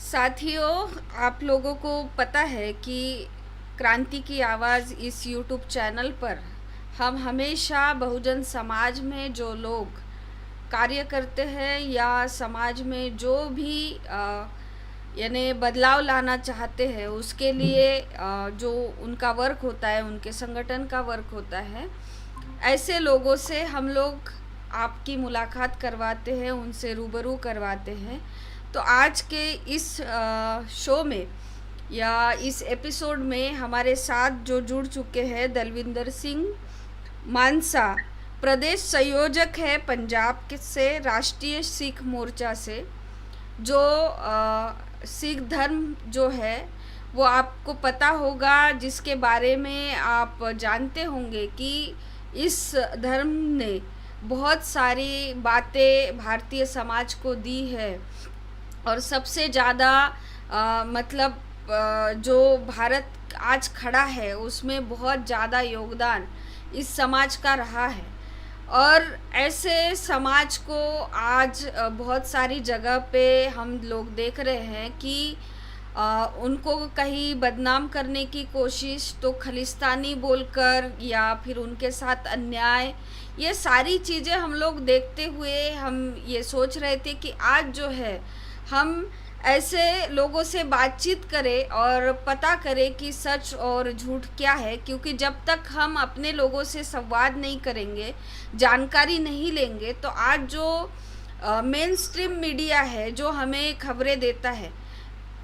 साथियों, आप लोगों को पता है कि क्रांति की आवाज़ इस यूट्यूब चैनल पर हम हमेशा बहुजन समाज में जो लोग कार्य करते हैं या समाज में जो भी यानी बदलाव लाना चाहते हैं उसके लिए जो उनका वर्क होता है, उनके संगठन का वर्क होता है, ऐसे लोगों से हम लोग आपकी मुलाकात करवाते हैं, उनसे रूबरू करवाते हैं। तो आज के इस शो में या इस एपिसोड में हमारे साथ जो जुड़ चुके हैं दलविंदर सिंह मानसा, प्रदेश संयोजक है पंजाब के से राष्ट्रीय सिख मोर्चा से, जो सिख धर्म जो है वो आपको पता होगा, जिसके बारे में आप जानते होंगे कि इस धर्म ने बहुत सारी बातें भारतीय समाज को दी है। और सबसे ज़्यादा मतलब जो भारत आज खड़ा है उसमें बहुत ज़्यादा योगदान इस समाज का रहा है। और ऐसे समाज को आज बहुत सारी जगह पे हम लोग देख रहे हैं कि उनको कहीं बदनाम करने की कोशिश, तो खलिस्तानी बोलकर या फिर उनके साथ अन्याय, ये सारी चीज़ें हम लोग देखते हुए हम ये सोच रहे थे कि आज जो है हम ऐसे लोगों से बातचीत करें और पता करें कि सच और झूठ क्या है, क्योंकि जब तक हम अपने लोगों से संवाद नहीं करेंगे, जानकारी नहीं लेंगे, तो आज जो मेन स्ट्रीम मीडिया है जो हमें खबरें देता है,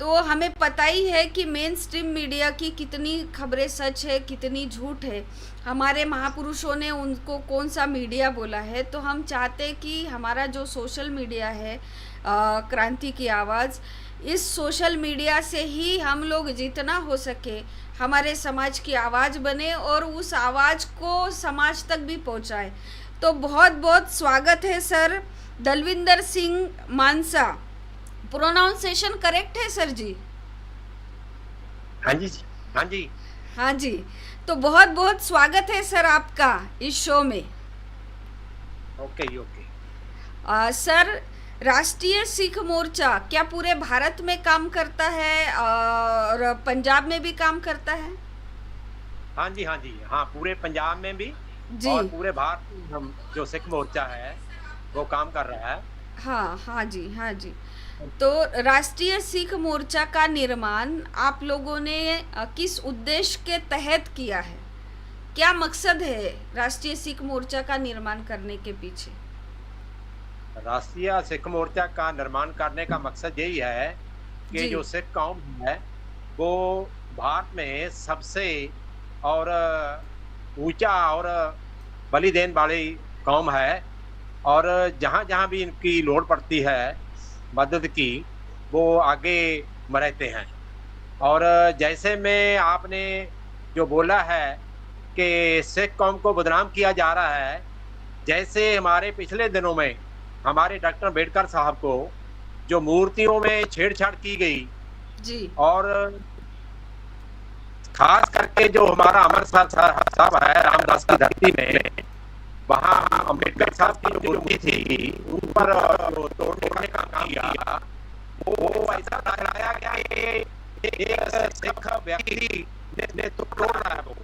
तो हमें पता ही है कि मेन स्ट्रीम मीडिया की कितनी खबरें सच है, कितनी झूठ है। हमारे महापुरुषों ने उनको कौन सा मीडिया बोला है। तो हम चाहते हैं कि हमारा जो सोशल मीडिया है क्रांति की आवाज़, इस सोशल मीडिया से ही हम लोग जितना हो सके हमारे समाज की आवाज़ बने और उस आवाज़ को समाज तक भी पहुंचाए। तो बहुत बहुत स्वागत है सर दलविंदर सिंह मानसा। प्रोनाउंसिएशन करेक्ट है सर जी? हाँ जी, हाँ जी। हाँ जी। तो बहुत बहुत स्वागत है सर आपका इस शो में। Okay okay. सर, राष्ट्रीय सिख मोर्चा क्या पूरे भारत में काम करता है और पंजाब में भी काम करता है? हाँ जी, हाँ जी, हाँ, पूरे पंजाब में भी जी। और पूरे भारत में हम जो सिख मोर्चा है वो काम कर रहा है। हाँ हाँ जी, हाँ जी। तो राष्ट्रीय सिख मोर्चा का निर्माण आप लोगों ने किस उद्देश्य के तहत किया है? क्या मकसद है राष्ट्रीय सिख मोर्चा का निर्माण करने के पीछे? राष्ट्रीय सिख मोर्चा का निर्माण करने का मकसद यही है कि जी जो सिख कौम है वो भारत में सबसे और ऊंचा और बलि देने वाली कौम है, और जहाँ जहाँ भी इनकी लोड़ पड़ती है मदद की, वो आगे रहते हैं। और जैसे में आपने जो बोला है कि सिख कौम को बदनाम किया जा रहा है, जैसे हमारे पिछले दिनों में हमारे डॉक्टर अम्बेडकर साहब को जो मूर्तियों में छेड़छाड़ की गई, जी और खास करके जो हमारा अमृतसर साहब है रामदास की धरती में, वहाँ अम्बेडकर साहब की जो मूर्ति थी उन पर जो तोड़ने का काम किया, वो ऐसा ठहराया गया कि एक सिख व्यक्ति ने तो तोड़ रहा है।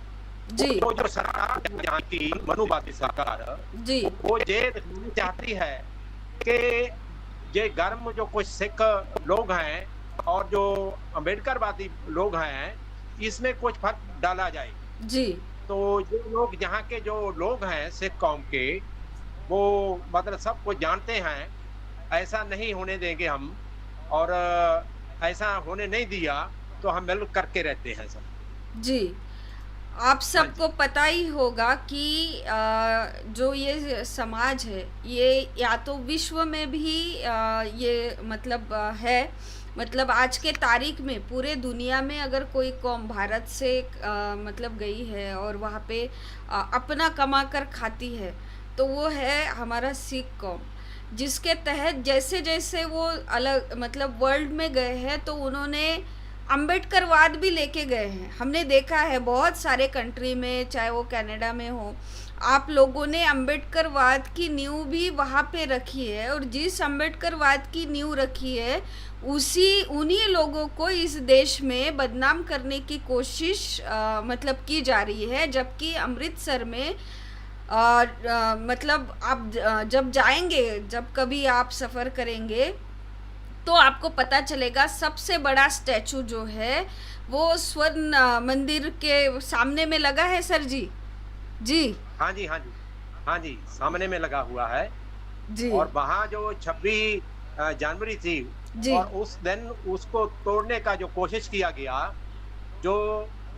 जी वो जो सरकार है यहाँ की मनुवादी सरकार, जी वो ये दिखाना चाहती है कि ये गर्म जो कुछ सिख लोग हैं और जो अम्बेडकरवादी लोग हैं, इसमें कुछ फर्क डाला जाए। जी तो ये लोग यहाँ के जो लोग हैं सिख कौम के, वो मतलब सब कुछ जानते हैं, ऐसा नहीं होने देंगे हम, और ऐसा होने नहीं दिया तो हम मिल करके रहते हैं सब। जी। आप हाँ सबको जी, पता ही होगा कि जो ये समाज है ये या तो विश्व में भी ये मतलब है, मतलब आज के तारीख में पूरे दुनिया में अगर कोई कौम भारत से मतलब गई है और वहाँ पे अपना कमा कर खाती है, तो वो है हमारा सिख कौम, जिसके तहत जैसे जैसे वो अलग मतलब वर्ल्ड में गए हैं तो उन्होंने अम्बेडकरवाद भी लेके गए हैं। हमने देखा है बहुत सारे कंट्री में, चाहे वो कनाडा में हो, आप लोगों ने अम्बेडकरवाद की नींव भी वहाँ पे रखी है, और जिस अम्बेडकरवाद की नींव रखी है उन्हीं लोगों को इस देश में बदनाम करने की कोशिश मतलब की जा रही है। जबकि अमृतसर में मतलब आप जब जाएंगे, जब कभी आप सफ़र करेंगे तो आपको पता चलेगा सबसे बड़ा स्टैचू जो है वो स्वर्ण मंदिर के सामने में लगा है सर जी। जी। हाँ जी, हाँ जी। हाँ जी, सामने में लगा हुआ है। जी। और वहाँ जो 26 जनवरी थी, जी। और उस दिन उसको तोड़ने का जो कोशिश किया गया, जो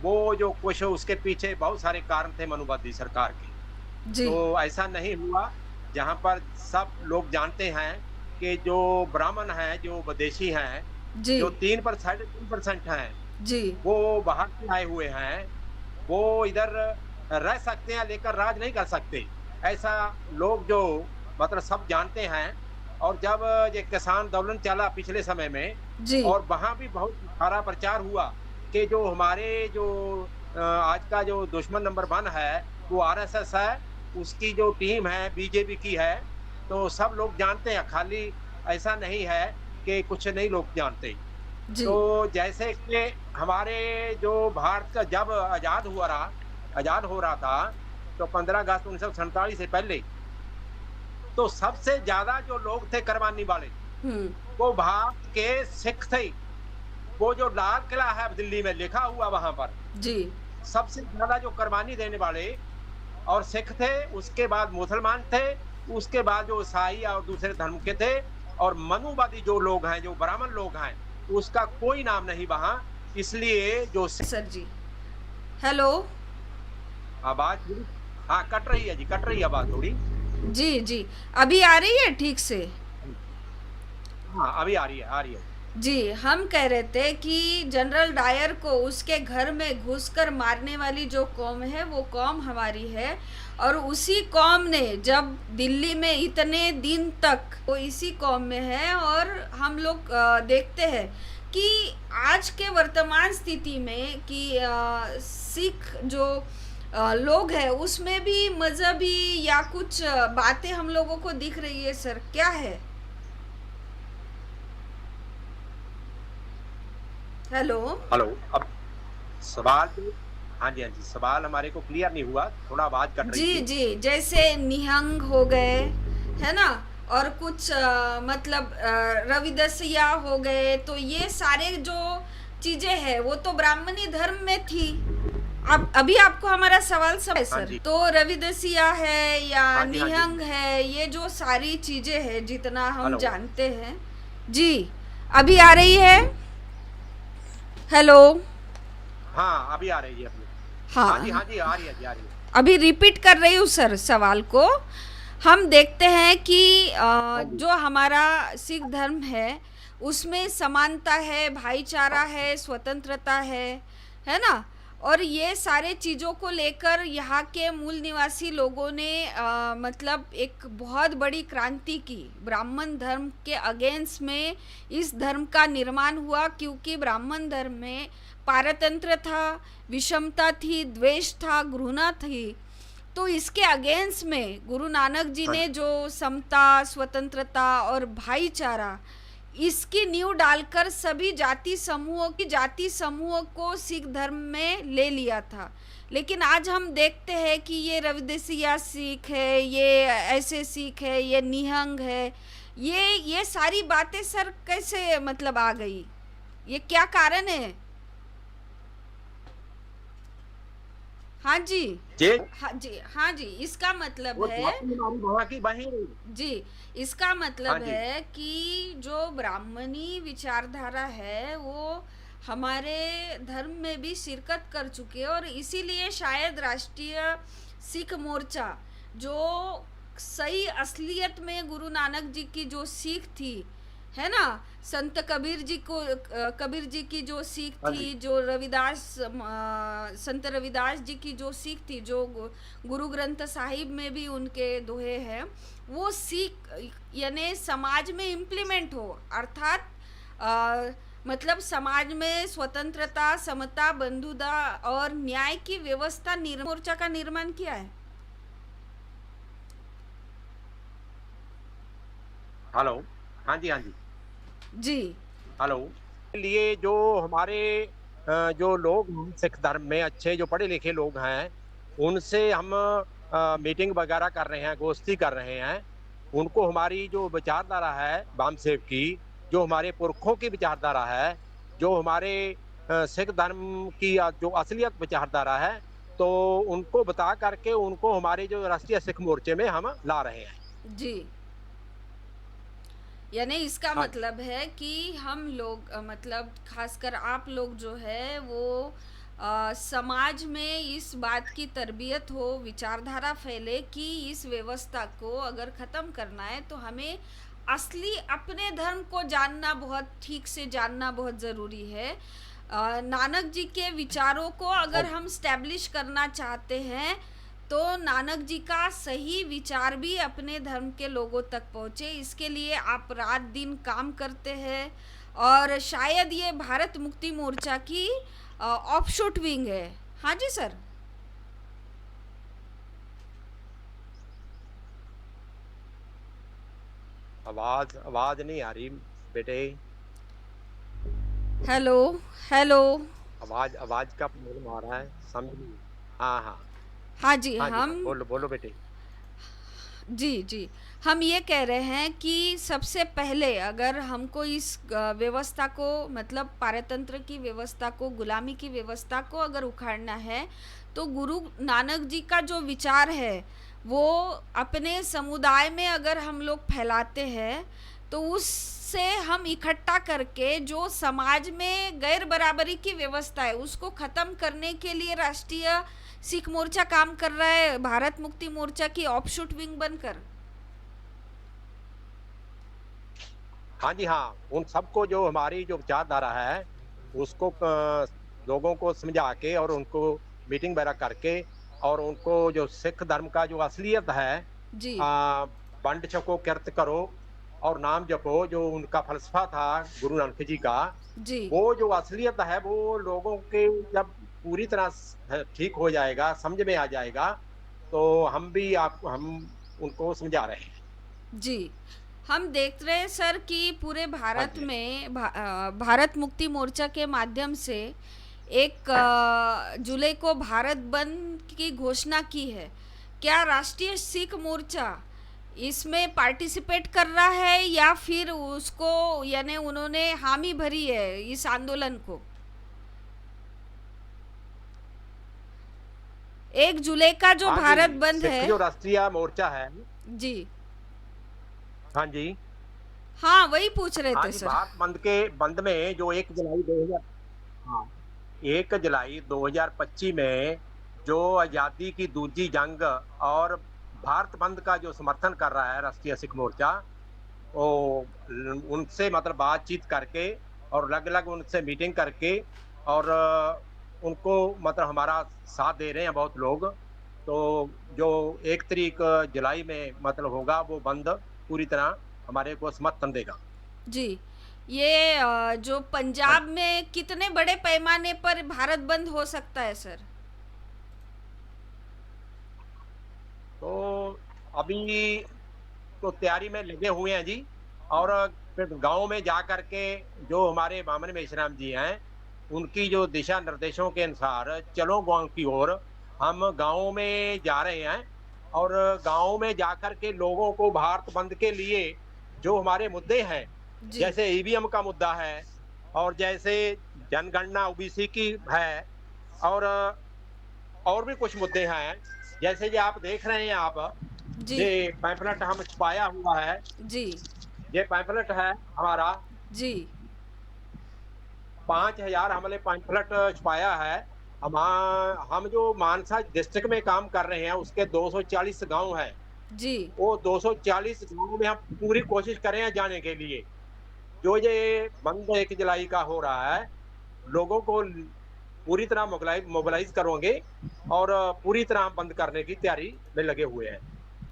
वो जो कुछ उसके पीछे बहुत सारे कारण थे मनुवादी सरकार के। जी। तो ऐसा नहीं हुआ, जहाँ पर सब लोग जानते हैं कि जो ब्राह्मण हैं, जो विदेशी हैं, जी। जो 3% साढ़े 3% हैं, जी। वो बाहर से आए हुए हैं, वो इधर रह सकते हैं लेकर राज नहीं कर सकते। ऐसा लोग जो मतलब सब जानते हैं। और जब ये किसान आंदोलन चला पिछले समय में, जी। और वहाँ भी बहुत सारा प्रचार हुआ कि जो हमारे जो आज का जो दुश्मन नंबर 1 है, वो आरएसएस है, उसकी जो टीम है बीजेपी की है। तो सब लोग जानते हैं, खाली ऐसा नहीं है कि कुछ नहीं लोग जानते। जी। तो जैसे कि हमारे जो भारत का जब आज़ाद हो रहा था, तो 15 अगस्त 1947 से पहले, तो सबसे ज़्यादा जो लोग थे कुर्बानी वाले, हम्म। वो भारत के सिख थे। वो जो लाल किला है दिल्ली में लिखा हुआ, वहाँ पर जी। सबसे ज़्यादा जो कुर्बानी देने वाले और सिख थे, उसके बाद मुसलमान थे, उसके बाद जो ईसाई और दूसरे धर्म के थे, और मनुवादी जो लोग हैं, जो ब्राह्मण लोग हैं, उसका कोई नाम नहीं वहाँ। इसलिए जो सर जी। हेलो। आवाज़ थोड़ी, हाँ, कट रही है जी, कट रही है आवाज़ थोड़ी। जी। जी। अभी आ रही है ठीक से? हाँ, अभी आ रही है, आ रही है। जी, हम कह रहे थे कि जनरल डायर को उसके घर में घुसकर मारने वाली जो कौम है वो कौम हमारी है, और उसी कौम ने जब दिल्ली में इतने दिन तक वो इसी कौम में है। और हम लोग देखते हैं कि आज के वर्तमान स्थिति में कि सिख जो लोग हैं उसमें भी मजहबी या कुछ बातें हम लोगों को दिख रही है सर, क्या है? हेलो। हेलो, अब सवाल तो, हाँ जी, हाँ जी, सवाल हमारे को क्लियर नहीं हुआ, थोड़ा आवाज़ कट रही जी। थी। जी। जैसे निहंग हो गए, है ना, और कुछ मतलब रविदसिया हो गए, तो ये सारे जो चीजें हैं वो तो ब्राह्मणी धर्म में थी। अब अभी आपको हमारा सवाल समझ है हाँ सर? जी। तो रविदसिया है या हाँ जी, हाँ जी। निहंग है, ये जो सारी चीजें हैं जितना हम हेलो। जानते हैं। जी। अभी आ रही है? हेलो। हाँ, अभी आ रही है अपनी। हाँ जी, हाँ। हाँ जी, आ रही है जी, आ रही है। अभी रिपीट कर रही हूँ सर सवाल को। हम देखते हैं कि हाँ जी। जो हमारा सिख धर्म है उसमें समानता है, भाईचारा है, स्वतंत्रता है ना, और ये सारे चीज़ों को लेकर यहाँ के मूल निवासी लोगों ने मतलब एक बहुत बड़ी क्रांति की ब्राह्मण धर्म के अगेंस्ट में। इस धर्म का निर्माण हुआ क्योंकि ब्राह्मण धर्म में पारतंत्र था, विषमता थी, द्वेष था, घृणा थी। तो इसके अगेंस्ट में गुरु नानक जी हाँ ने जी। जो समता, स्वतंत्रता और भाईचारा, इसकी नींव डालकर सभी जाति समूहों को सिख धर्म में ले लिया था। लेकिन आज हम देखते हैं कि ये रविदेसिया सिख है, ये ऐसे सिख है, ये निहंग है, ये सारी बातें सर कैसे मतलब आ गई? ये क्या कारण है? हाँ जी। जी, हाँ जी। हाँ जी, इसका मतलब वो है, जाति हमारी वहाँ की वहीं। जी, इसका हाँ मतलब जी। है कि जो ब्राह्मणी विचारधारा है वो हमारे धर्म में भी शिरकत कर चुके हैं, और इसीलिए शायद राष्ट्रीय सिख मोर्चा जो सही असलियत में गुरु नानक जी की जो सीख थी, है ना, कबीर जी की जो सीख हाँ थी, जी। जो संत रविदास जी की जो सीख थी, जो गुरु ग्रंथ साहिब में भी उनके दोहे हैं, वो सीख यानी समाज में इम्प्लीमेंट हो, अर्थात मतलब समाज में स्वतंत्रता, समता, बंधुता और न्याय की व्यवस्था मोर्चा का निर्माण किया है। हेलो। हाँ जी, हाँ जी। जी। हेलो। लिए जो हमारे जो लोग हैं सिख धर्म में अच्छे जो पढ़े-लिखे लोग हैं, उनसे हम मीटिंग वगैरह कर रहे हैं, गोष्ठी कर रहे हैं। उनको हमारी जो विचारधारा है वामसेव की, जो हमारे पुरखों की विचारधारा है, जो हमारे सिख धर्म की जो असलियत विचारधारा है, तो उनको बता कर के उनको हमारे जो राष्ट्रीय सिख मोर्चे में हम ला रहे हैं। जी। यानी इसका हाँ जी। मतलब है कि हम लोग मतलब खासकर आप लोग जो है वो समाज में इस बात की तरबियत हो, विचारधारा फैले कि इस व्यवस्था को अगर ख़त्म करना है तो हमें असली अपने धर्म को जानना, बहुत ठीक से जानना बहुत ज़रूरी है। नानक जी के विचारों को हाँ अगर जी। हम स्टैब्लिश करना चाहते हैं तो नानक जी का सही विचार भी अपने धर्म के लोगों तक पहुँचे, इसके लिए आप रात दिन काम करते हैं। और शायद ये भारत मुक्ति मोर्चा की ऑफशूट विंग है। हाँ जी सर। आवाज़ नहीं आ रही बेटे। हेलो। हेलो। आवाज़ का प्रॉब्लम आ रहा है, समझ नहीं। हाँ, हाँ। हाँ जी हाँ जी, हाँ, हम बोलो, बोलो बेटे। जी, जी। हम ये कह रहे हैं कि सबसे पहले अगर हमको इस व्यवस्था को मतलब पारतंत्र की व्यवस्था को, गुलामी की व्यवस्था को अगर उखाड़ना है, तो गुरु नानक जी का जो विचार है, वो अपने समुदाय में अगर हम लोग फैलाते हैं, तो उससे हम इकट्ठा करके जो समाज में गैर बराबरी की व्यवस्था है, उसको ख़त्म करने के लिए राष्ट्रीय सिख मोर्चा काम कर रहा है, भारत मुक्ति मोर्चा की ऑफशूट विंग बनकर। हाँ जी, हाँ, उन सबको जो हमारी जो विचारधारा है, उसको लोगों को समझा के और उनको मीटिंग वगैरह करके और उनको जो सिख धर्म का जो असलियत है जी। वंड छको, किरत करो और नाम जपो, जो उनका फ़लसफ़ा था गुरु नानक जी का, जी। वो जो असलियत है, वो लोगों के जब पूरी तरह ठीक हो जाएगा, समझ में आ जाएगा, तो हम उनको समझा रहे हैं। जी। हम देख रहे हैं सर कि पूरे हाँ भारत जी, हाँ जी। में भारत मुक्ति मोर्चा के माध्यम से एक जुलाई को भारत बंद की घोषणा की है। क्या राष्ट्रीय सिख मोर्चा इसमें पार्टिसिपेट कर रहा है या फिर उसको यानी उन्होंने हामी भरी है इस आंदोलन को? 1 जुलाई का जो हाँ भारत जी, बंद सिख है। जो राष्ट्रीय मोर्चा है। जी। हाँ जी। हाँ, वही पूछ रहे हाँ थे जी, सर। भारत बंद में जो 1 जुलाई 2000 हाँ, 1 जुलाई 2025 में जो आज़ादी की दूसरी जंग और भारत बंद का जो समर्थन कर रहा है राष्ट्रीय सिख मोर्चा, वो उनसे मतलब बातचीत करके और अलग-अलग उनसे मीटिंग करके और उनको मतलब हमारा साथ दे रहे हैं बहुत लोग। तो जो 1 तारीख जुलाई में मतलब होगा वो बंद पूरी तरह हमारे को समर्थन देगा। जी। ये जो हाँ पंजाब जी। में कितने बड़े पैमाने पर भारत बंद हो सकता है सर? तो अभी तो तैयारी में लगे हुए हैं जी और फिर गाँव में जा कर के जो हमारे बामन मेश्राम जी हैं, उनकी जो दिशा निर्देशों के अनुसार चलो गाँव की ओर हम गाँव में जा रहे हैं और गाँव में जाकर के लोगों को भारत बंद के लिए जो हमारे मुद्दे हैं, जी। जैसे ईवीएम का मुद्दा है और जैसे जनगणना ओबीसी की है और और भी कुछ मुद्दे हैं। जैसे कि आप देख रहे हैं जी। ये पैम्फलेट हम छपाया हुआ है, जी। ये पैम्फलेट है हमारा जी। 5000 हमने पैम्फलेट छपाया है। हम जो मानसा डिस्ट्रिक्ट में काम कर रहे हैं, उसके 240 गाँव हैं। जी। वो 240 गाँव में हम पूरी कोशिश कर रहे हैं जाने के लिए। जो ये बंद 1 जुलाई का हो रहा है, लोगों को पूरी तरह मोबिलाइज़ करोगे और पूरी तरह बंद करने की तैयारी में लगे हुए हैं।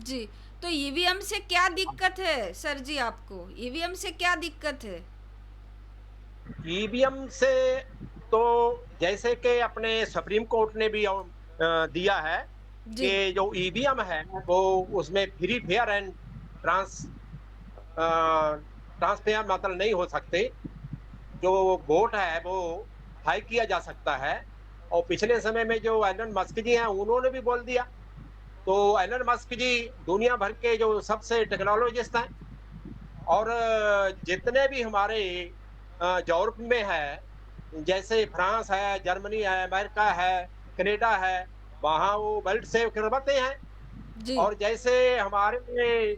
जी। तो ईवीएम से क्या दिक्कत है सर जी आपको? ईवीएम से क्या दिक्कत है? ईवीएम से तो जैसे कि अपने सुप्रीम कोर्ट ने भी दिया है जी। कि जो ईवीएम है वो उसमें फ्री फेयर एंड ट्रांसपेयर मतलब नहीं हो सकते। जो वोट है वो हाई किया जा सकता है। और पिछले समय में जो एलन मस्क जी हैं उन्होंने भी बोल दिया। तो एलन मस्क जी दुनिया भर के जो सबसे टेक्नोलॉजिस्ट हैं, और जितने भी हमारे यूरोप में है, जैसे फ्रांस है, जर्मनी है, अमेरिका है, कनाडा है, वहाँ वो वर्ल्ड से करवाते हैं। जी, और जैसे हमारे में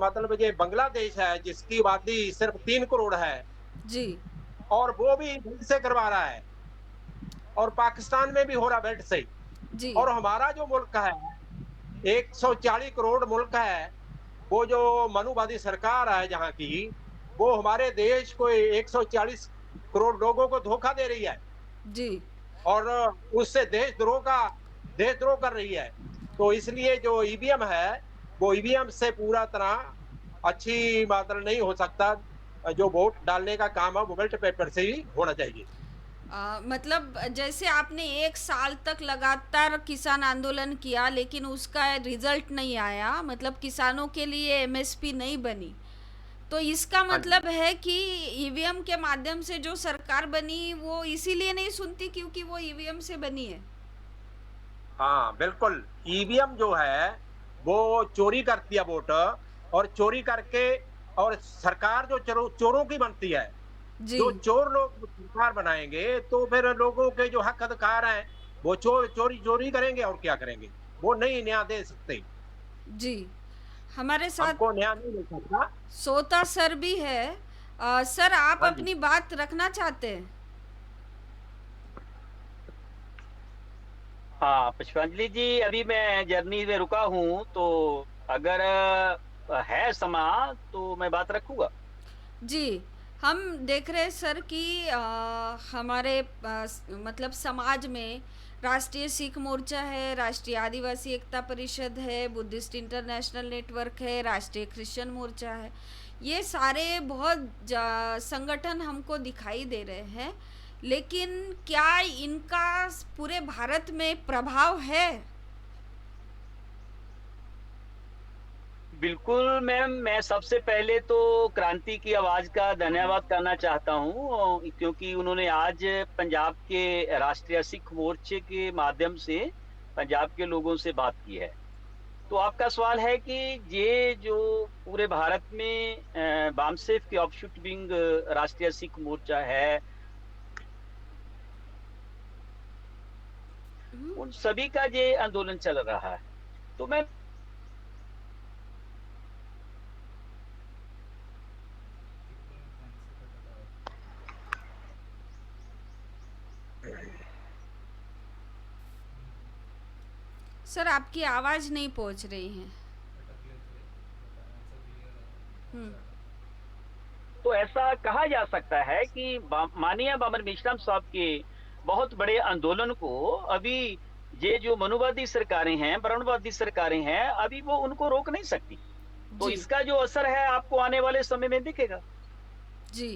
मतलब ये बांग्लादेश है जिसकी आबादी सिर्फ 3 करोड़ है, जी, और वो भी बेल्ट से करवा रहा है। और पाकिस्तान में भी हो रहा बेल्ट से। जी, और हमारा जो मुल्क है 140 करोड़ मुल्क है, वो जो मनुवादी सरकार है जहाँ की, वो हमारे देश को 140 करोड़ लोगों को धोखा दे रही है। जी। और उससे देशद्रोह कर रही है। तो इसलिए जो ईवीएम है वो ईवीएम से पूरा तरह अच्छी मतलब नहीं हो सकता। जो वोट डालने का काम है वो बैलेट पेपर से ही होना चाहिए। मतलब जैसे आपने 1 साल तक लगातार किसान आंदोलन किया लेकिन उसका रिजल्ट नहीं आया, मतलब किसानों के लिए एमएसपी नहीं बनी, तो इसका हाँ जी। मतलब है कि ईवीएम के माध्यम से जो सरकार बनी वो इसीलिए नहीं सुनती क्योंकि वो ईवीएम से बनी है। हाँ बिल्कुल, ईवीएम जो है वो चोरी करती है वोट। और चोरी करके, और सरकार जो चोरों की बनती है। जी, जो चोर लोग सरकार बनाएंगे तो फिर लोगों के जो हक अधिकार हैं वो चोरी चोरी करेंगे और क्या करेंगे। वो नहीं न्याय दे सकते। जी। हमारे साथ हमको न्याय नहीं मिल सकता। सोता सर भी है। सर, आप हाँ जी। अपनी बात रखना चाहते हैं? हाँ पुष्पांजलि जी, अभी मैं जर्नी में रुका हूँ, तो अगर है समय तो मैं बात रखूंगा। जी, हम देख रहे हैं सर कि हमारे मतलब समाज में राष्ट्रीय सिख मोर्चा है, राष्ट्रीय आदिवासी एकता परिषद है, बुद्धिस्ट इंटरनेशनल नेटवर्क है, राष्ट्रीय क्रिश्चियन मोर्चा है। ये सारे बहुत संगठन हमको दिखाई दे रहे हैं, लेकिन क्या इनका पूरे भारत में प्रभाव है? बिल्कुल मैम, मैं सबसे पहले तो क्रांति की आवाज का धन्यवाद करना चाहता हूँ, क्योंकि उन्होंने आज पंजाब के राष्ट्रीय सिख मोर्चे के माध्यम से पंजाब के लोगों से बात की है। तो आपका सवाल है कि ये जो पूरे भारत में बामसेफ के ऑफशूट विंग राष्ट्रीय सिख मोर्चा है, हम्म, उन सभी का ये आंदोलन चल रहा है। तो मैं सर, आपकी आवाज़ नहीं पहुंच रही है। हम्म, तो ऐसा कहा जा सकता है कि माननीय बामन मिश्रा साहब के बहुत बड़े आंदोलन को अभी ये जो मनुवादी सरकारें हैं, ब्राह्मणवादी सरकारें हैं, अभी वो उनको रोक नहीं सकती। तो जी, इसका जो असर है आपको आने वाले समय में दिखेगा। जी।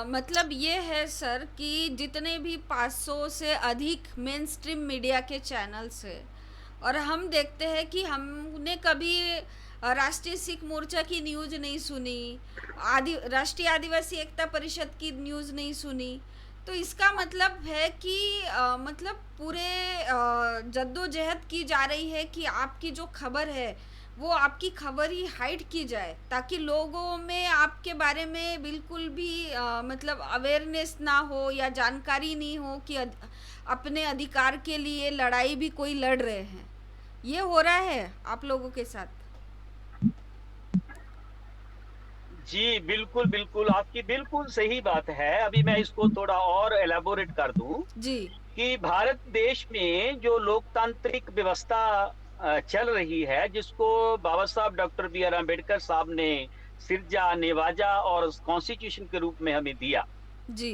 मतलब ये है सर कि जितने भी 500 से अधिक मेन स्ट्रीम मीडिया के चैनल्स है, और हम देखते हैं कि हमने कभी राष्ट्रीय सिख मोर्चा की न्यूज़ नहीं सुनी, राष्ट्रीय आदिवासी एकता परिषद की न्यूज़ नहीं सुनी। तो इसका मतलब है कि मतलब पूरे जद्दोजहद की जा रही है कि आपकी जो खबर है वो आपकी खबर ही हाइड की जाए, ताकि लोगों में आपके बारे में बिल्कुल भी मतलब अवेयरनेस ना हो या जानकारी नहीं हो कि अपने अधिकार के लिए लड़ाई भी कोई लड़ रहे हैं। ये हो रहा है आप लोगों के साथ? जी बिल्कुल बिल्कुल, आपकी बिल्कुल सही बात है। अभी मैं इसको थोड़ा और एलाबोरेट कर दूं जी, कि भारत देश में जो लोकतांत्रिक व्यवस्था चल रही है, जिसको बाबा साहब डॉक्टर बी आर अम्बेडकर साहब ने सिरजा, नेवाजा और कॉन्स्टिट्यूशन के रूप में हमें दिया। जी,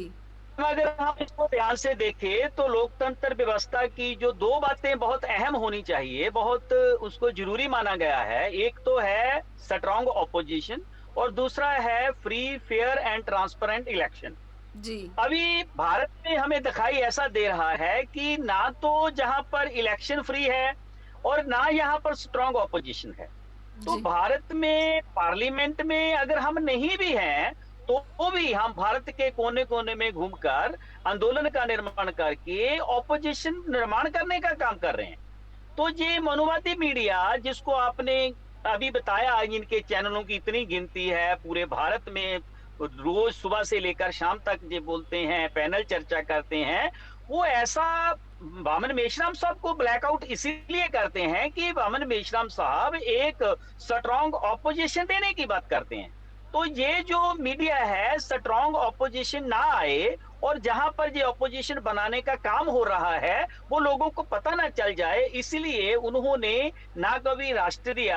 अगर हम इसको ध्यान से देखें तो लोकतंत्र व्यवस्था की जो दो बातें बहुत अहम होनी चाहिए, बहुत उसको जरूरी माना गया है, एक तो है स्ट्रांग ऑपोजिशन और दूसरा है free, fair and transparent election. जी, अभी भारत में हमें दिखाई ऐसा दे रहा है कि ना तो जहां पर इलेक्शन फ्री है और ना यहाँ पर स्ट्रांग ऑपोजिशन है। तो जी, भारत में पार्लियामेंट में अगर हम नहीं भी हैं, तो भी हम भारत के कोने-कोने में घूमकर आंदोलन का निर्माण करके ऑपोजिशन निर्माण करने का काम कर रहे हैं। तो ये मनुवादी मीडिया जिसको आपने अभी बताया, इनके चैनलों की इतनी गिनती है पूरे भारत में, रोज सुबह से लेकर शाम तक ये बोलते हैं, पैनल चर्चा करते हैं। वो ऐसा वामन मेश्राम साहब को ब्लैकआउट इसीलिए करते हैं कि वामन मेश्राम साहब एक स्ट्रांग ऑपोजिशन देने की बात करते हैं। तो ये जो मीडिया है स्ट्रांग ऑपोजिशन ना आए, और जहां पर ये ऑपोजिशन बनाने का काम हो रहा है वो लोगों को पता ना चल जाए, इसलिए उन्होंने ना कभी राष्ट्रीय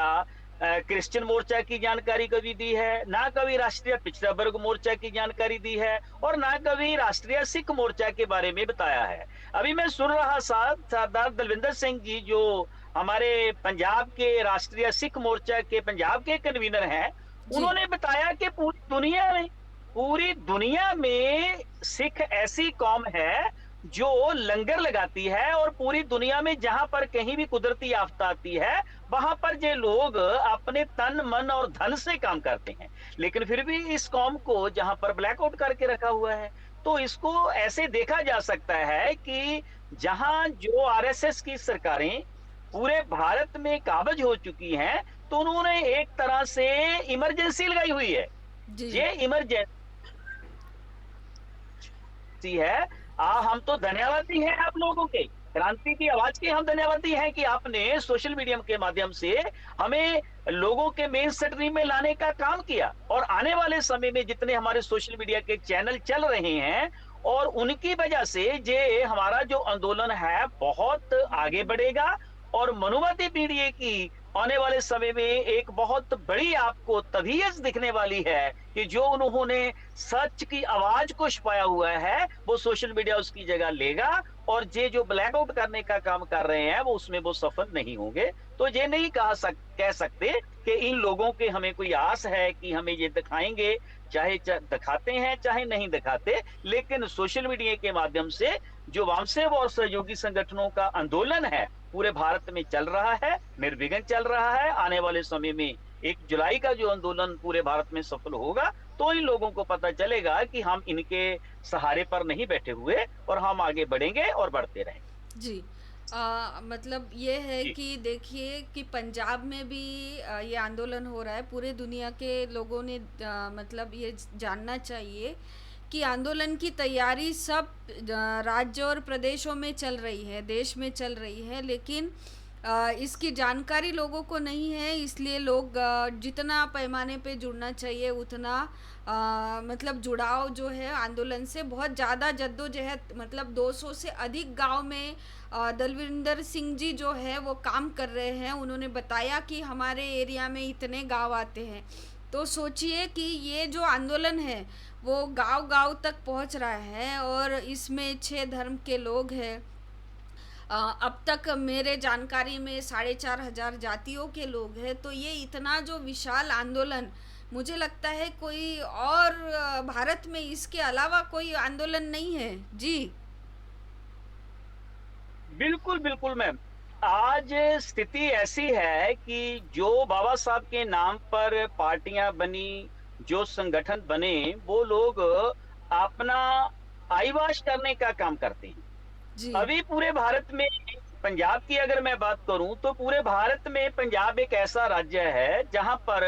क्रिश्चियन मोर्चा की जानकारी कभी दी है, ना कभी राष्ट्रीय पिछड़ा वर्ग मोर्चा की जानकारी दी है, और ना कभी राष्ट्रीय सिख मोर्चा के बारे में बताया है। अभी मैं सुन रहा था सरदार दलविंदर सिंह जी जो हमारे पंजाब के राष्ट्रीय सिख मोर्चा के पंजाब के कन्वीनर हैं, जी, उन्होंने बताया कि पूरी दुनिया में सिख ऐसी कौम है जो लंगर लगाती है, और पूरी दुनिया में जहां पर कहीं भी कुदरती आफत आती है वहां पर ये लोग अपने तन मन और धन से काम करते हैं। लेकिन फिर भी इस कौम को जहां पर ब्लैकआउट करके रखा हुआ है, तो इसको ऐसे देखा जा सकता है कि जहां जो आरएसएस की सरकारें पूरे भारत में काबज हो चुकी हैं, तो उन्होंने एक तरह से इमरजेंसी लगाई हुई है। जी, ये इमरजेंसी है। हम तो धन्यवादी हैं आप लोगों के, क्रांति की आवाज के हम धन्यवादी हैं कि आपने सोशल मीडिया के माध्यम से हमें लोगों के मेन स्ट्रीम में लाने का काम किया। और आने वाले समय में जितने हमारे सोशल मीडिया के चैनल चल रहे हैं, और उनकी वजह से ये हमारा जो आंदोलन है बहुत आगे बढ़ेगा, और मनुवादी पीढ़ी की आने वाले समय में एक बहुत बड़ी आपको तबीयत दिखने वाली है कि जो उन्होंने सच की आवाज को छुपाया हुआ है वो सोशल मीडिया उसकी जगह लेगा, और ये जो ब्लैकआउट करने का काम कर रहे हैं वो उसमें वो सफल नहीं होंगे। तो ये नहीं कह सकते कि इन लोगों के हमें कोई आस है कि हमें ये दिखाएंगे, चाहे दिखाते हैं चाहे नहीं दिखाते, लेकिन सोशल मीडिया के माध्यम से जो वामसेव और सहयोगी संगठनों का आंदोलन है पूरे भारत में चल रहा है, निर्विघ्न चल रहा है। आने वाले समय में 1 जुलाई का जो आंदोलन पूरे भारत में सफल होगा, तो इन लोगों को पता चलेगा कि हम इनके सहारे पर नहीं बैठे हुए, और हम आगे बढ़ेंगे और बढ़ते रहेंगे। जी। मतलब ये है जी। कि देखिए कि पंजाब में भी ये आंदोलन हो रहा है, पूरे दुनिया के लोगों ने मतलब ये जानना चाहिए कि आंदोलन की तैयारी सब राज्य और प्रदेशों में चल रही है, देश में चल रही है, लेकिन इसकी जानकारी लोगों को नहीं है, इसलिए लोग जितना पैमाने पे जुड़ना चाहिए उतना मतलब जुड़ाव जो है आंदोलन से बहुत ज़्यादा जद्दोजहद, मतलब 200 से अधिक गांव में दलविंदर सिंह जी जो है वो काम कर रहे हैं। उन्होंने बताया कि हमारे एरिया में इतने गांव आते हैं, तो सोचिए कि ये जो आंदोलन है वो गांव-गांव तक पहुंच रहा है, और इसमें 6 धर्म के लोग हैं। अब तक मेरे जानकारी में 4,500 जातियों के लोग हैं, तो ये इतना जो विशाल आंदोलन, मुझे लगता है कोई और भारत में इसके अलावा कोई आंदोलन नहीं है। जी, बिल्कुल बिल्कुल मैम, आज स्थिति ऐसी है कि जो बाबा साहब के नाम पर पार्टियां बनी, जो संगठन बने, वो लोग अपना आईवाश करने का काम करते हैं। जी, अभी पूरे भारत में, पंजाब की अगर मैं बात करूं तो पूरे भारत में पंजाब एक ऐसा राज्य है जहां पर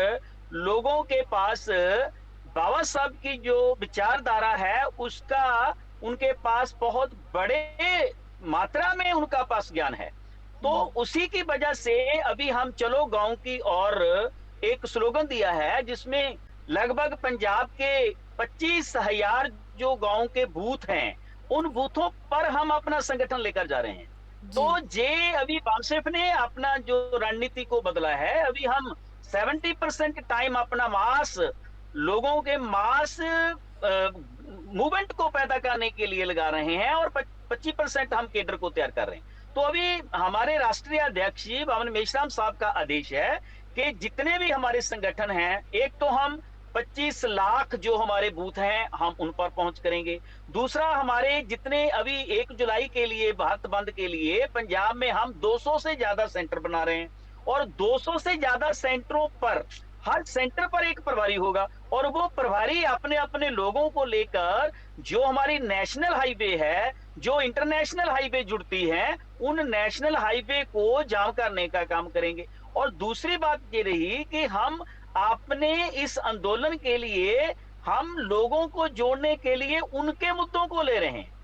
लोगों के पास बाबा साहब की जो विचारधारा है उसका, उनके पास बहुत बड़े मात्रा में उनका पास ज्ञान है। तो उसी की वजह से अभी हम चलो गांव की और एक स्लोगन दिया है जिसमें लगभग पंजाब के 25,000 जो गांव के बूथ हैं, उन बूथों पर हम अपना संगठन लेकर जा रहे हैं। तो जी, जे अभी बामसेफ ने अपना जो रणनीति को बदला है, अभी हम 70% टाइम अपना मास, लोगों के मास मूवमेंट को पैदा करने के लिए लगा रहे हैं, और 25% हम केडर को तैयार कर रहे हैं। तो अभी हमारे राष्ट्रीय अध्यक्ष बामन मेश्राम साहब का आदेश है कि जितने भी हमारे संगठन हैं, एक तो हम 25 लाख जो हमारे बूथ हैं हम उन पर पहुंच करेंगे। दूसरा, हमारे जितने अभी 1 जुलाई के लिए भारत बंद के लिए पंजाब में हम 200 से ज्यादा सेंटर बना रहे हैं, और 200 से ज्यादा सेंटरों पर हर सेंटर पर एक प्रभारी होगा, और वो प्रभारी अपने अपने लोगों को लेकर जो हमारी नेशनल हाईवे है, जो इंटरनेशनल हाईवे जुड़ती है, उन नेशनल हाईवे को जाम करने का काम करेंगे। और दूसरी बात ये रही कि हम अपने इस आंदोलन के लिए हम लोगों को जोड़ने के लिए उनके मुद्दों को ले रहे हैं।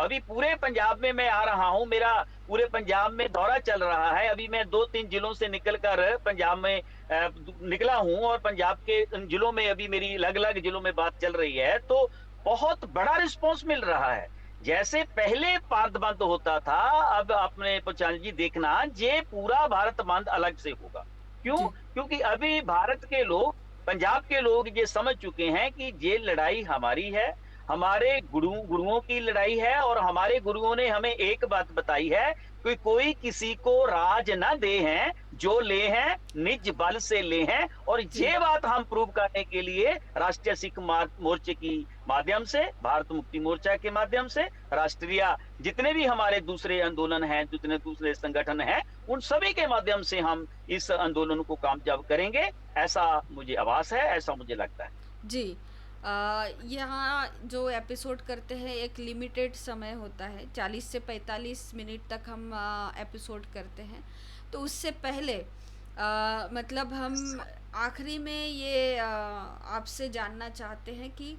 अभी पूरे पंजाब में मैं आ रहा हूं, मेरा पूरे पंजाब में दौरा चल रहा है। अभी मैं 2-3 जिलों से निकलकर पंजाब में निकला हूं, और पंजाब के उन जिलों में अभी मेरी अलग अलग जिलों में बात चल रही है, तो बहुत बड़ा रिस्पॉन्स मिल रहा है। जैसे पहले भारत बंद होता था, अब आपने पुचाल जी देखना, ये पूरा भारत बंद अलग से होगा। क्यों? जी, क्योंकि अभी भारत के लोग, पंजाब के लोग ये समझ चुके हैं कि ये लड़ाई हमारी है, हमारे गुरुओं की लड़ाई है, और हमारे गुरुओं ने हमें एक बात बताई है कि कोई किसी को राज ना दे हैं, जो ले हैं निज बल से ले हैं। और जी, ये बात हम प्रूव करने के लिए राष्ट्रीय सिख मोर्चे की माध्यम से, भारत मुक्ति मोर्चा के माध्यम से, राष्ट्रीय जितने भी हमारे दूसरे आंदोलन हैं, जितने दूसरे संगठन हैं, उन सभी के माध्यम से हम इस आंदोलन को कामयाब करेंगे, ऐसा मुझे आभास है, ऐसा मुझे लगता है। जी। यहाँ जो एपिसोड करते हैं एक लिमिटेड समय होता है, 40 से 45 मिनट तक हम एपिसोड करते हैं। तो उससे पहले मतलब हम आखिरी में ये आपसे जानना चाहते हैं कि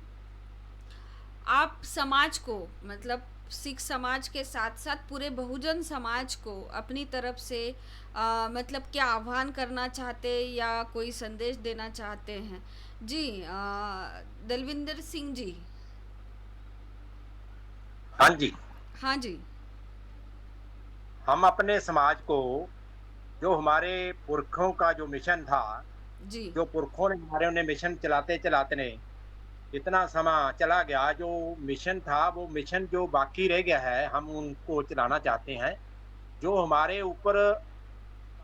आप समाज को, मतलब सिख समाज के साथ साथ पूरे बहुजन समाज को अपनी तरफ से मतलब क्या आह्वान करना चाहते या कोई संदेश देना चाहते हैं? जी, दलविंदर सिंह जी। हाँ जी। हाँ जी। हम अपने समाज को, जो हमारे पुरखों का जो मिशन था, जी, जो पुरखों ने हमारे उन्हें मिशन चलाते-चलाते ने इतना समय चला गया, जो मिशन था वो मिशन जो बाकी रह गया है, हम उनको चलाना चाहते हैं। जो हमारे ऊपर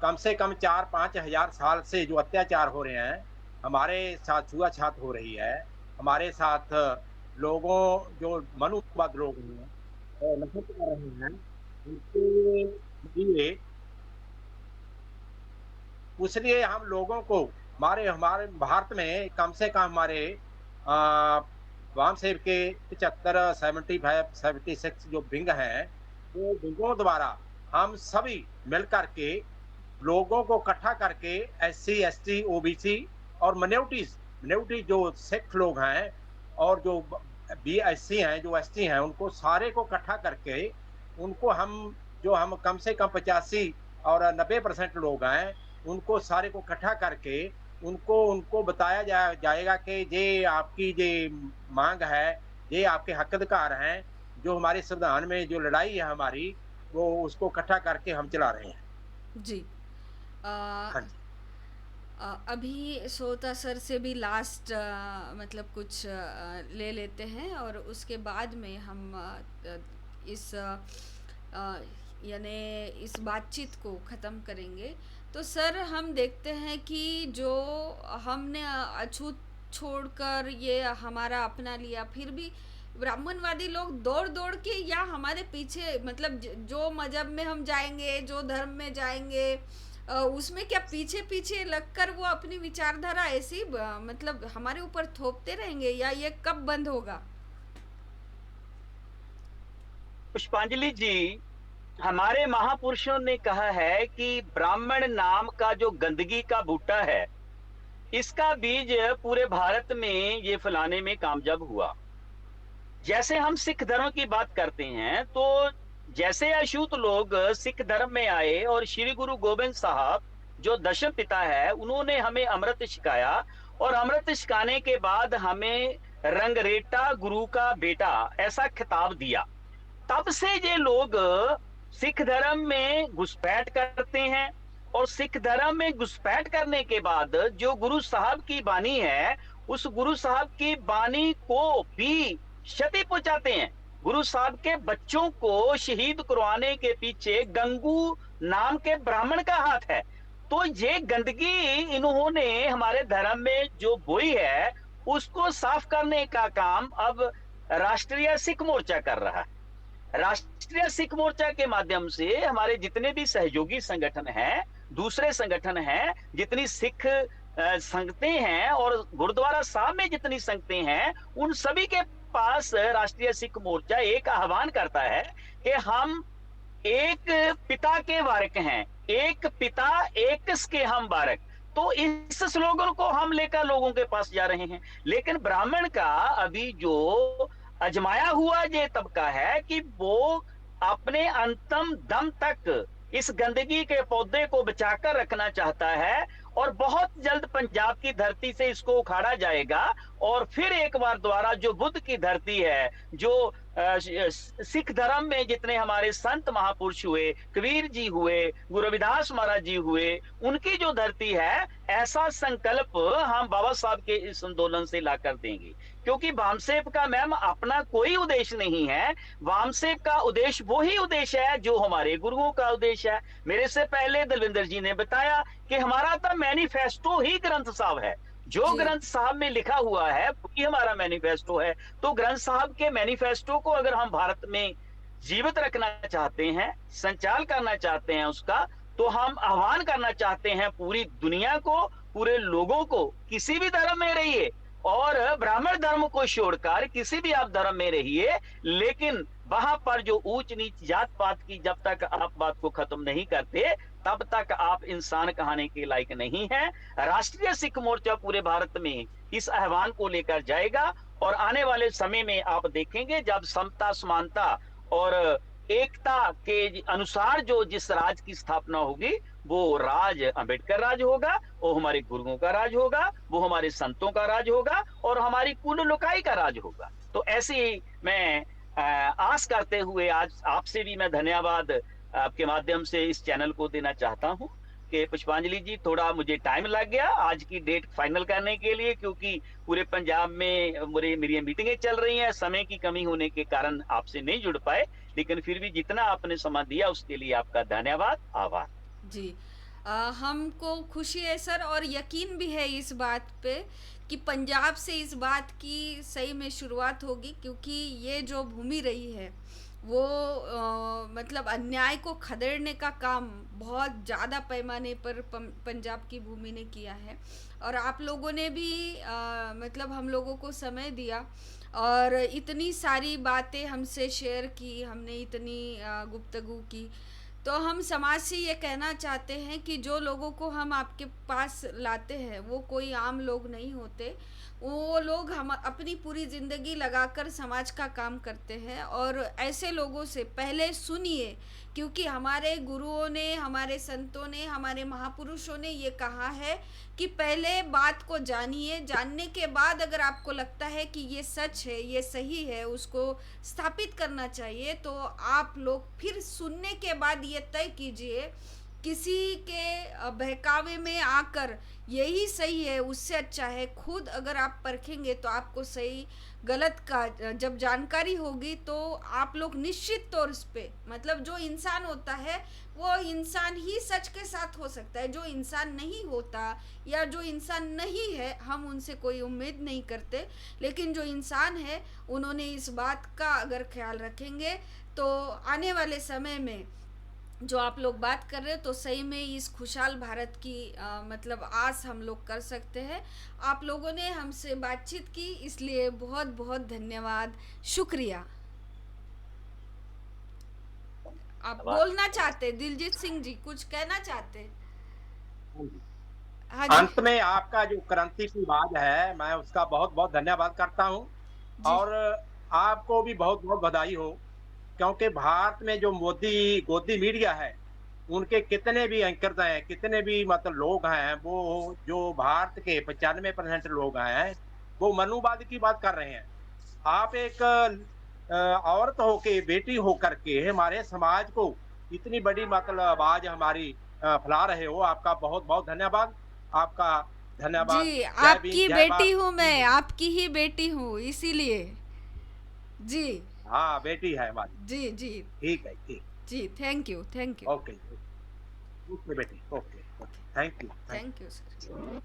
कम से कम 4-5 हज़ार साल से जो अत्याचार हो रहे हैं, हमारे साथ छुआ-छात हो रही है, हमारे साथ लोगों जो मनुवाद लोग हैं नफरत कर रहे हैं, उनके लिए इसलिए हम लोगों को हमारे हमारे भारत में कम से कम हमारे वामसेव के 75, 75, 76 जो विंग हैं, वो विंगों द्वारा हम सभी मिल कर के लोगों को इकट्ठा करके एससी, एसटी, ओबीसी और माइनॉरिटी जो सिख लोग हैं और जो बीएससी हैं, जो एसटी हैं, उनको सारे को इकट्ठा करके उनको हम कम से कम 85 और 90% लोग हैं, उनको सारे को इकट्ठा करके उनको उनको बताया जाएगा कि ये आपकी ये माँग है, ये आपके हक अधिकार हैं, जो हमारे संविधान में जो लड़ाई है हमारी, वो उसको इकट्ठा करके हम चला रहे हैं। जी। अ, हाँ जी। अभी श्रोता सर से भी लास्ट मतलब कुछ ले लेते हैं और उसके बाद में हम इस यानी इस बातचीत को ख़त्म करेंगे। तो सर हम देखते हैं कि जो हमने अछूत छोड़कर ये हमारा अपना लिया, फिर भी ब्राह्मणवादी लोग दौड़ दौड़ के या हमारे पीछे, मतलब जो मजहब में हम जाएंगे, जो धर्म में जाएंगे, उसमें क्या पीछे पीछे लगकर वो अपनी विचारधारा ऐसी मतलब हमारे ऊपर थोपते रहेंगे, या ये कब बंद होगा? पुष्पांजलि जी, हमारे महापुरुषों ने कहा है कि ब्राह्मण नाम का जो गंदगी का बूटा है, इसका बीज पूरे भारत में ये फैलाने में कामयाब हुआ। जैसे हम सिख धर्म की बात करते हैं, तो जैसे अछूत लोग सिख धर्म में आए और श्री गुरु गोविंद साहब जो दशम पिता है, उन्होंने हमें अमृत सिखाया, और अमृत सिखाने के बाद हमें रंगरेटा गुरु का बेटा ऐसा खिताब दिया। तब से ये लोग सिख धर्म में घुसपैठ करते हैं, और सिख धर्म में घुसपैठ करने के बाद जो गुरु साहब की बानी है, उस गुरु साहब की बानी को भी क्षति पहुंचाते हैं। गुरु साहब के बच्चों को शहीद करवाने के पीछे गंगू नाम के ब्राह्मण का हाथ है। तो ये गंदगी इन्होंने हमारे धर्म में जो बोई है, उसको साफ करने का काम अब राष्ट्रीय सिख मोर्चा कर रहा है। राष्ट्रीय सिख मोर्चा के माध्यम से हमारे जितने भी सहयोगी संगठन हैं, दूसरे संगठन हैं, जितनी सिख संगतें हैं और गुरुद्वारा साहब में जितनी संगतें हैं, उन सभी के पास राष्ट्रीय सिख मोर्चा एक आह्वान करता है कि हम एक पिता के बारक हैं, एक पिता एक के हम बारक। तो इस स्लोगन को हम लेकर लोगों के पास जा रहे हैं। लेकिन ब्राह्मण का अभी जो अजमाया हुआ ये तबका है कि वो अपने अंतिम दम तक इस गंदगी के पौधे को बचाकर रखना चाहता है, और बहुत जल्द पंजाब की धरती से इसको उखाड़ा जाएगा। और फिर एक बार दोबारा जो बुद्ध की धरती है, जो सिख धर्म में जितने हमारे संत महापुरुष हुए, कबीर जी हुए, गुरु रविदास महाराज जी हुए, उनकी जो धरती है, ऐसा संकल्प हम बाबा साहब के इस आंदोलन से लाकर देंगे। क्योंकि वामसेप का मैम अपना कोई उद्देश्य नहीं है, वामसेप का उद्देश्य वही उद्देश्य है जो हमारे गुरुओं का उद्देश्य है। मेरे से पहले दलविंदर जी ने बताया कि हमारा तो मैनिफेस्टो ही ग्रंथ साहब है, जो जी ग्रंथ साहब में लिखा हुआ है वही हमारा मैनिफेस्टो है। तो ग्रंथ साहब के मैनिफेस्टो को अगर हम भारत में जीवित रखना चाहते हैं, संचाल करना चाहते हैं उसका, तो हम आह्वान करना चाहते हैं पूरी दुनिया को, पूरे लोगों को, किसी भी धर्म में रहिए और ब्राह्मण धर्म को छोड़कर किसी भी आप धर्म में रहिए, लेकिन वहां पर जो ऊंच नीच जात पात की जब तक आप बात को खत्म नहीं करते, तब तक आप इंसान कहने के लायक नहीं है। राष्ट्रीय सिख मोर्चा पूरे भारत में इस आह्वान को लेकर जाएगा, और आने वाले समय में आप देखेंगे जब समता, समानता और एकता के अनुसार जो जिस राज की स्थापना होगी, वो राज अंबेडकर राज होगा, वो हमारे गुरुओं का राज होगा, वो हमारे संतों का राज होगा, और हमारी कुल लोकाई का राज होगा। तो ऐसे ही मैं आस करते हुए आज आपसे भी मैं धन्यवाद आपके माध्यम से इस चैनल को देना चाहता हूं कि पुष्पांजलि जी, थोड़ा मुझे टाइम लग गया आज की डेट फाइनल करने के लिए, क्योंकि पूरे पंजाब में मेरी मीटिंगें चल रही हैं, समय की कमी होने के कारण आपसे नहीं जुड़ पाए। लेकिन फिर भी जितना आपने समय दिया उसके लिए आपका धन्यवाद, आभार। जी हमको खुशी है सर, और यकीन भी है इस बात पे कि पंजाब से इस बात की सही में शुरुआत होगी, क्योंकि ये जो भूमि रही है वो मतलब अन्याय को खदेड़ने का काम बहुत ज़्यादा पैमाने पर पंजाब की भूमि ने किया है। और आप लोगों ने भी मतलब हम लोगों को समय दिया और इतनी सारी बातें हमसे शेयर की, हमने इतनी गुफ्तगू की। तो हम समाज से ये कहना चाहते हैं कि जो लोगों को हम आपके पास लाते हैं वो कोई आम लोग नहीं होते, वो लोग हम अपनी पूरी ज़िंदगी लगाकर समाज का काम करते हैं। और ऐसे लोगों से पहले सुनिए, क्योंकि हमारे गुरुओं ने, हमारे संतों ने, हमारे महापुरुषों ने ये कहा है कि पहले बात को जानिए, जानने के बाद अगर आपको लगता है कि ये सच है, ये सही है, उसको स्थापित करना चाहिए, तो आप लोग फिर सुनने के बाद ये तय कीजिए। किसी के बहकावे में आकर यही सही है, उससे अच्छा है, खुद अगर आप परखेंगे तो आपको सही गलत का जब जानकारी होगी तो आप लोग निश्चित तौर पे, मतलब जो इंसान होता है वो इंसान ही सच के साथ हो सकता है। जो इंसान नहीं होता या जो इंसान नहीं है, हम उनसे कोई उम्मीद नहीं करते, लेकिन जो इंसान है उन्होंने इस बात का अगर ख्याल रखेंगे तो आने वाले समय में जो आप लोग बात कर रहे हो तो सही में इस खुशहाल भारत की मतलब आस हम लोग कर सकते हैं। आप लोगों ने हमसे बातचीत की, इसलिए बहुत बहुत धन्यवाद, शुक्रिया। आप बोलना चाहते दिलजीत सिंह जी, कुछ कहना चाहते? हाँ जी। अंत में आपका जो क्रांति की आवाज है, मैं उसका बहुत बहुत धन्यवाद करता हूं, जी और आपको भी बहुत बहुत बधाई हो, क्योंकि भारत में जो मोदी गोदी मीडिया है, उनके कितने भी एंकर हैं, कितने भी मतलब लोग हैं, वो जो भारत के 95% लोग हैं, वो मनुवाद की बात कर रहे हैं। आप एक औरत होके, बेटी होकर के हमारे समाज को इतनी बड़ी मतलब आवाज हमारी फैला रहे हो, आपका बहुत बहुत धन्यवाद। आपका धन्यवाद। जी, जय भीम, आपकी जय बेटी हूँ मैं, भारत। आपकी ही बेटी हूँ, इसीलिए। जी हाँ, बेटी है हमारी। जी जी ठीक है, ठीक। जी, thank you, thank you, okay, okay बेटी, okay, okay, thank you, thank thank you sir. You.